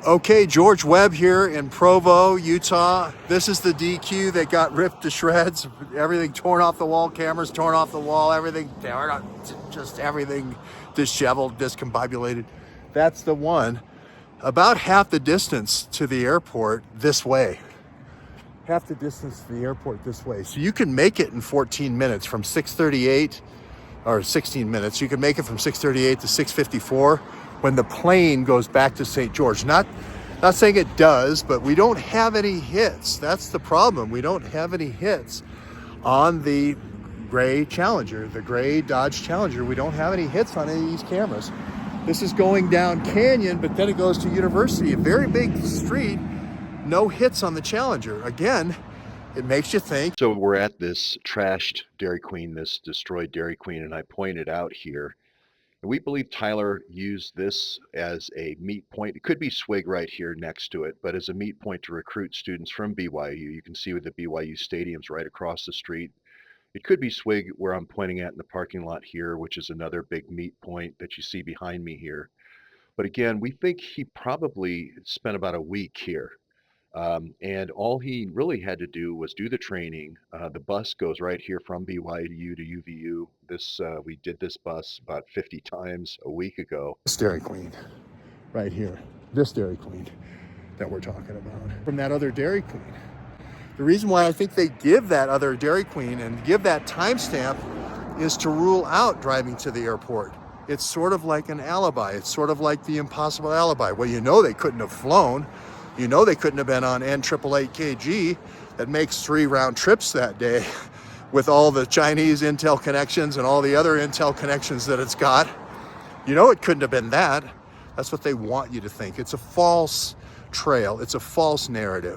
Okay, George Webb here in Provo, Utah. This is the DQ that got ripped to shreds. Everything torn off the wall, cameras torn off the wall, everything, just everything disheveled, discombobulated. That's the one. About half the distance to the airport this way. Half the distance to the airport this way. So you can make it in 14 minutes from 6:38, or 16 minutes. You can make it from 6:38 to 6:54 when the plane goes back to St. George. Not saying it does, but we don't have any hits. That's the problem. We don't have any hits on the gray Challenger, the gray Dodge Challenger. We don't have any hits on any of these cameras. This is going down Canyon, but then it goes to University, a very big street. No hits on the Challenger. Again, it makes you think. So we're at this trashed Dairy Queen, this destroyed Dairy Queen, and I pointed out here, and we believe Tyler used this as a meet point. It could be Swig right here next to it, but as a meet point to recruit students from BYU. You can see with the BYU stadiums right across the street. It could be Swig where I'm pointing at in the parking lot here, which is another big meet point that you see behind me here. But again, we think he probably spent about a week here. And all he really had to do was do the training. The bus goes right here from BYU to UVU. We did this bus about 50 times a week ago. This Dairy Queen right here, this Dairy Queen that we're talking about, from that other Dairy Queen. The reason why I think they give that other Dairy Queen and give that timestamp is to rule out driving to the airport. It's sort of like an alibi. It's sort of like the impossible alibi. Well, you know they couldn't have flown. You know they couldn't have been on N888KG that makes 3 round trips that day with all the Chinese Intel connections and all the other Intel connections that it's got. You know it couldn't have been that. That's what they want you to think. It's a false trail. It's a false narrative.